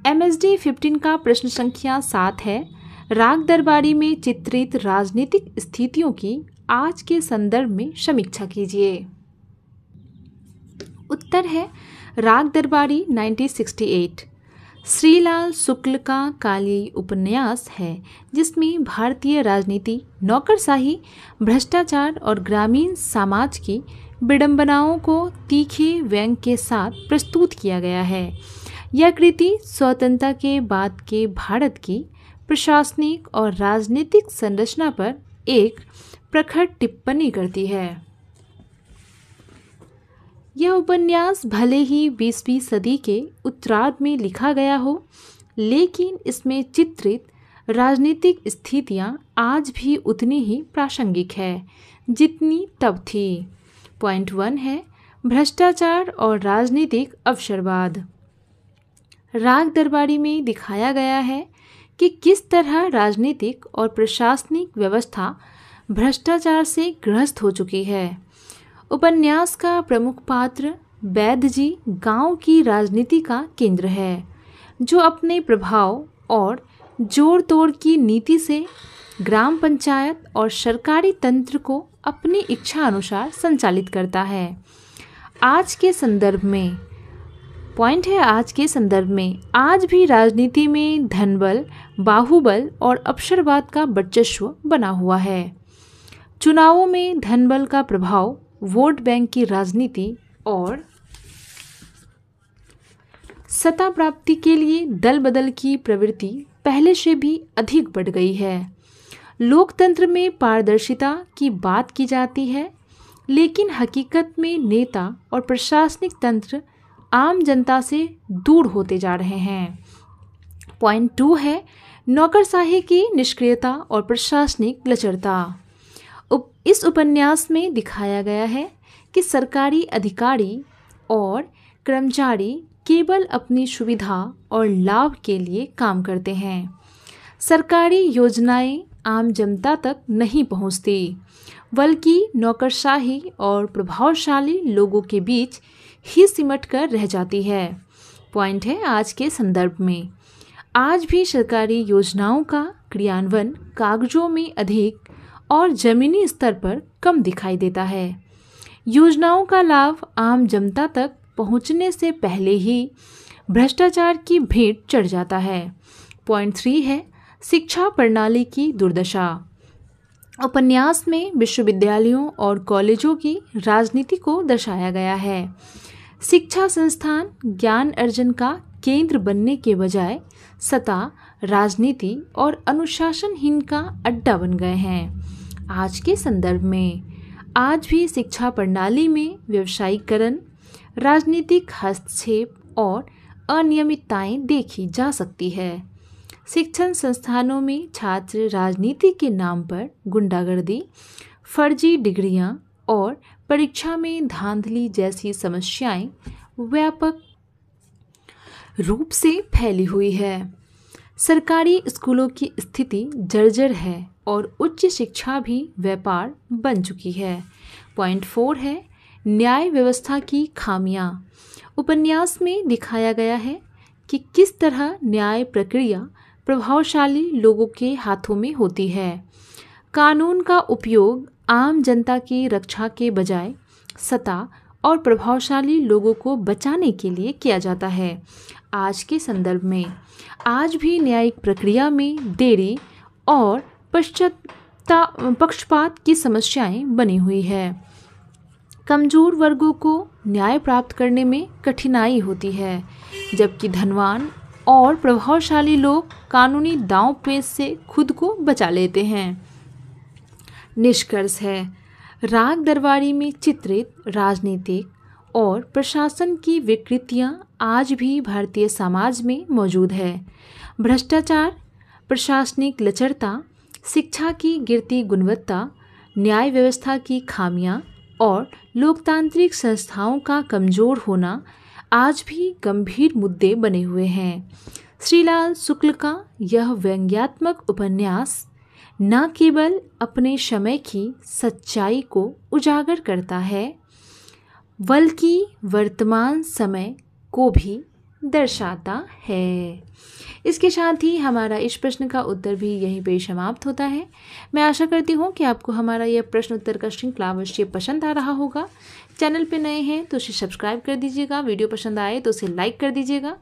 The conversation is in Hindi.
MSD 15 का प्रश्न संख्या 7 है, राग दरबारी में चित्रित राजनीतिक स्थितियों की आज के संदर्भ में समीक्षा कीजिए। उत्तर है राग दरबारी 1968। श्रीलाल शुक्ल का काली उपन्यास है जिसमें भारतीय राजनीति, नौकरशाही, भ्रष्टाचार और ग्रामीण समाज की विडंबनाओं को तीखे व्यंग के साथ प्रस्तुत किया गया है। यह कृति स्वतंत्रता के बाद के भारत की प्रशासनिक और राजनीतिक संरचना पर एक प्रखर टिप्पणी करती है। यह उपन्यास भले ही 20वीं सदी के उत्तरार्ध में लिखा गया हो, लेकिन इसमें चित्रित राजनीतिक स्थितियां आज भी उतनी ही प्रासंगिक है जितनी तब थी। पॉइंट 1 है भ्रष्टाचार और राजनीतिक अवसरवाद। राग दरबारी में दिखाया गया है कि किस तरह राजनीतिक और प्रशासनिक व्यवस्था भ्रष्टाचार से ग्रस्त हो चुकी है। उपन्यास का प्रमुख पात्र वैद्य जी गांव की राजनीति का केंद्र है, जो अपने प्रभाव और जोड़ तोड़ की नीति से ग्राम पंचायत और सरकारी तंत्र को अपनी इच्छा अनुसार संचालित करता है। आज के संदर्भ में पॉइंट है, आज के संदर्भ में आज भी राजनीति में धनबल, बाहुबल और अवसरवाद का वर्चस्व बना हुआ है। चुनावों में धनबल का प्रभाव, वोट बैंक की राजनीति और सत्ता प्राप्ति के लिए दल बदल की प्रवृत्ति पहले से भी अधिक बढ़ गई है। लोकतंत्र में पारदर्शिता की बात की जाती है, लेकिन हकीकत में नेता और प्रशासनिक तंत्र आम जनता से दूर होते जा रहे हैं। पॉइंट 2 है नौकरशाही की निष्क्रियता और प्रशासनिक लचरता। इस उपन्यास में दिखाया गया है कि सरकारी अधिकारी और कर्मचारी केवल अपनी सुविधा और लाभ के लिए काम करते हैं। सरकारी योजनाएं आम जनता तक नहीं पहुंचती, बल्कि नौकरशाही और प्रभावशाली लोगों के बीच ही सिमट कर रह जाती है। पॉइंट है आज के संदर्भ में आज भी सरकारी योजनाओं का क्रियान्वयन कागजों में अधिक और जमीनी स्तर पर कम दिखाई देता है। योजनाओं का लाभ आम जनता तक पहुंचने से पहले ही भ्रष्टाचार की भेंट चढ़ जाता है। पॉइंट 3 है शिक्षा प्रणाली की दुर्दशा। उपन्यास में विश्वविद्यालयों और कॉलेजों की राजनीति को दर्शाया गया है। शिक्षा संस्थान ज्ञान अर्जन का केंद्र बनने के बजाय सत्ता, राजनीति और अनुशासनहीन का अड्डा बन गए हैं। आज के संदर्भ में आज भी शिक्षा प्रणाली में व्यावसायीकरण, राजनीतिक हस्तक्षेप और अनियमितताएं देखी जा सकती है। शिक्षण संस्थानों में छात्र राजनीति के नाम पर गुंडागर्दी, फर्जी डिग्रियां और परीक्षा में धांधली जैसी समस्याएं व्यापक रूप से फैली हुई है। सरकारी स्कूलों की स्थिति जर्जर है और उच्च शिक्षा भी व्यापार बन चुकी है। पॉइंट 4 है न्याय व्यवस्था की खामियां। उपन्यास में दिखाया गया है कि किस तरह न्याय प्रक्रिया प्रभावशाली लोगों के हाथों में होती है। कानून का उपयोग आम जनता की रक्षा के बजाय सत्ता और प्रभावशाली लोगों को बचाने के लिए किया जाता है। आज के संदर्भ में आज भी न्यायिक प्रक्रिया में देरी और पक्षपात की समस्याएं बनी हुई है। कमजोर वर्गों को न्याय प्राप्त करने में कठिनाई होती है, जबकि धनवान और प्रभावशाली लोग कानूनी दांव पेच से खुद को बचा लेते हैं। निष्कर्ष है राग दरबारी में चित्रित राजनीतिक और प्रशासन की विकृतियां आज भी भारतीय समाज में मौजूद है। भ्रष्टाचार, प्रशासनिक लचरता, शिक्षा की गिरती गुणवत्ता, न्याय व्यवस्था की खामियां और लोकतांत्रिक संस्थाओं का कमजोर होना आज भी गंभीर मुद्दे बने हुए हैं। श्रीलाल शुक्ल का यह व्यंग्यात्मक उपन्यास न केवल अपने समय की सच्चाई को उजागर करता है, बल्कि वर्तमान समय को भी दर्शाता है। इसके साथ ही हमारा इस प्रश्न का उत्तर भी यहीं पे समाप्त होता है। मैं आशा करती हूँ कि आपको हमारा यह प्रश्न उत्तर का श्रृंखला अवश्य पसंद आ रहा होगा। चैनल पे नए हैं तो उसे सब्सक्राइब कर दीजिएगा, वीडियो पसंद आए तो उसे लाइक कर दीजिएगा।